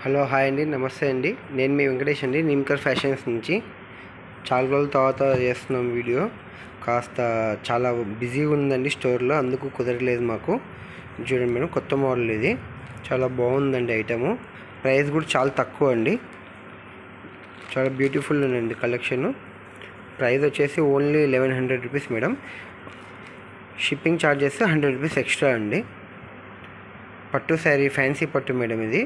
Hello hi అండి, నమస్తే అండి. నేను మీ వెంకటేష్ అండి, నిమ్కర్ ఫ్యాషన్స్ నుంచి. చాలా రోజుల తర్వాత చేస్తున్నాం వీడియో. కాస్త చాలా బిజీగా ఉందండి స్టోర్లో, అందుకు కుదరలేదు మాకు. చూడండి మేడం, కొత్త మోడల్ ఇది. చాలా బాగుందండి ఐటము. ప్రైస్ కూడా చాలా తక్కువ అండి. చాలా బ్యూటిఫుల్ ఉందండి కలెక్షను. ప్రైస్ వచ్చేసి only 1100 rupees madam. Shipping charges 100 rupees extra అండి. పట్టు శారీ, ఫ్యాన్సీ పట్టు మేడం ఇది.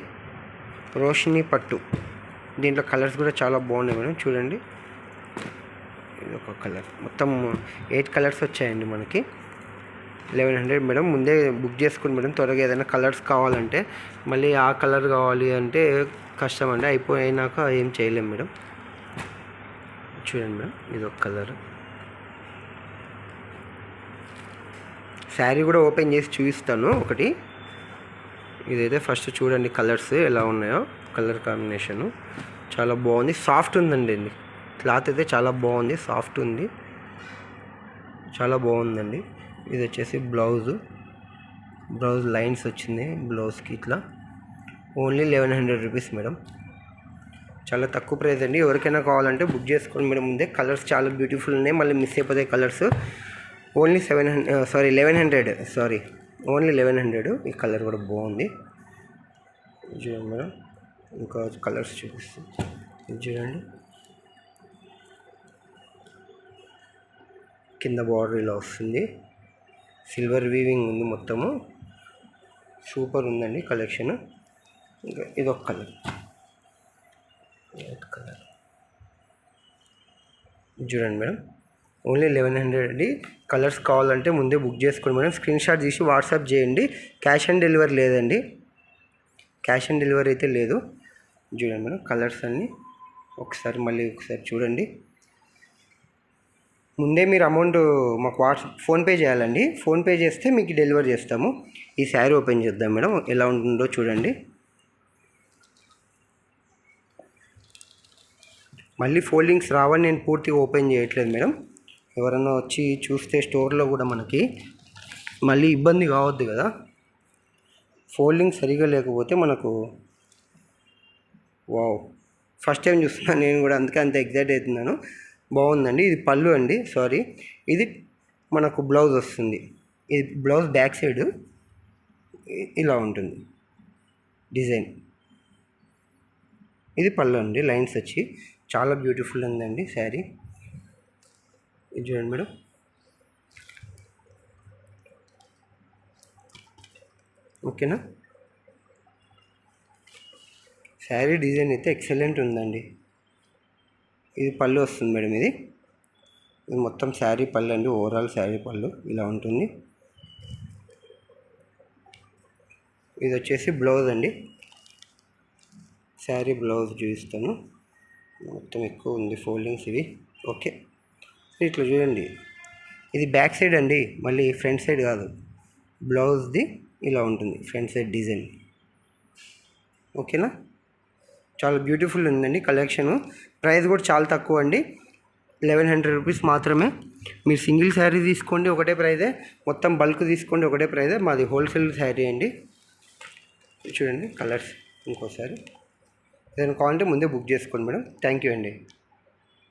రోషిని పట్టు. దీంట్లో కలర్స్ కూడా చాలా బాగున్నాయి మేడం. చూడండి, ఇది ఒక కలర్. మొత్తం 8 కలర్స్ వచ్చాయండి మనకి. 1100 మేడం. ముందే బుక్ చేసుకోండి మేడం. త్వరగా ఏదైనా కలర్స్ కావాలంటే, మళ్ళీ ఆ కలర్ కావాలి అంటే కష్టం అండి, అయిపోయినాక ఏం చేయలేం మేడం. చూడండి మేడం, ఇది ఒక కలర్. శారీ కూడా ఓపెన్ చేసి చూపిస్తాను ఒకటి. ఇదైతే ఫస్ట్ చూడండి కలర్స్ ఎలా ఉన్నాయో. కలర్ కాంబినేషను చాలా బాగుంది. సాఫ్ట్ ఉందండి. క్లాత్ అయితే చాలా బాగుంది, సాఫ్ట్ ఉంది, చాలా బాగుందండి. ఇది వచ్చేసి బ్లౌజ్ లైన్స్ వచ్చింది బ్లౌజ్కి. ఇట్లా ఓన్లీ 1100 రూపీస్ మేడం. చాలా తక్కువ ప్రైస్ అండి. ఎవరికైనా కావాలంటే బుక్ చేసుకోండి మేడం. ముందే కలర్స్ చాలా బ్యూటిఫుల్ ఉన్నాయి, మళ్ళీ మిస్ అయిపోతాయి కలర్స్. Only 1100 only 1100. ఈ కలర్ కూడా బాగుంది. చూడండి మేడం, ఇంకా కలర్స్ చూపిస్తుంది. ఇది చూడండి, కింద బార్డర్ ఇలా వస్తుంది. సిల్వర్ వీవింగ్ ఉంది మొత్తము. సూపర్ ఉందండి కలెక్షన్. ఇంకా ఇదొక కలర్, వైట్ కలర్. చూడండి మేడం, ఓన్లీ 1100 అండి. కలర్స్ కావాలంటే ముందే బుక్ చేసుకోండి మేడం. స్క్రీన్ షాట్ తీసి వాట్సాప్ చేయండి. క్యాష్ ఆన్ డెలివరీ లేదండి, క్యాష్ ఆన్ డెలివరీ అయితే లేదు. చూడండి మేడం, కలర్స్ అన్నీ మళ్ళీ ఒకసారి చూడండి. ముందే మీరు అమౌంట్ మాకు ఫోన్పే చేయాలండి. ఫోన్పే చేస్తే మీకు డెలివరీ చేస్తాము. ఈ శారీ ఓపెన్ చేద్దాం మేడం, ఎలా ఉంటుందో చూడండి. మళ్ళీ ఫోల్డింగ్స్ రావని నేను పూర్తిగా ఓపెన్ చేయట్లేదు మేడం. ఎవరైనా వచ్చి చూస్తే స్టోర్లో కూడా మనకి మళ్ళీ ఇబ్బంది కావద్దు కదా. ఫోల్డింగ్ సరిగా లేకపోతే మనకు వావ్, ఫస్ట్ టైం చూస్తున్నాను నేను కూడా, అందుకే అంత ఎగ్జైట్ అవుతున్నాను. బాగుందండి. ఇది పళ్ళు అండి, సారీ. ఇది మనకు బ్లౌజ్ వస్తుంది. ఇది బ్లౌజ్ బ్యాక్ సైడ్ ఇలా ఉంటుంది డిజైన్. ఇది పళ్ళు అండి, లైన్స్ వచ్చి చాలా బ్యూటిఫుల్ ఉందండి శారీ. ఇది చూడండి మేడం, ఓకేనా. శారీ డిజైన్ అయితే ఎక్సలెంట్ ఉందండి. ఇది పళ్ళు వస్తుంది మేడం. ఇది మొత్తం శారీ పళ్ళు అండి. ఓవరాల్ శారీ పళ్ళు ఇలా ఉంటుంది. ఇది వచ్చేసి బ్లౌజ్ అండి. శారీ బ్లౌజ్ చూపిస్తాను. మొత్తం ఎక్కువ ఉంది ఫోల్డింగ్స్ ఇవి. ఓకే, ఇట్లా చూడండి. ఇది బ్యాక్ సైడ్ అండి, మళ్ళీ ఫ్రంట్ సైడ్ కాదు. బ్లౌజ్ది ఇలా ఉంటుంది ఫ్రంట్ సైడ్ డిజైన్. ఓకేనా, చాలా బ్యూటిఫుల్ ఉందండి కలెక్షను. ప్రైస్ కూడా చాలా తక్కువ అండి, 1100 రూపీస్ మాత్రమే. మీరు సింగిల్ శారీ తీసుకోండి ఒకటే ప్రైజే, మొత్తం బల్క్ తీసుకోండి ఒకటే ప్రైజే. మాది హోల్సేల్ శారీ అండి. చూడండి కలర్స్ ఇంకోసారి. ఏదైనా కావాలంటే ముందే బుక్ చేసుకోండి మేడం. థ్యాంక్ యూ అండి.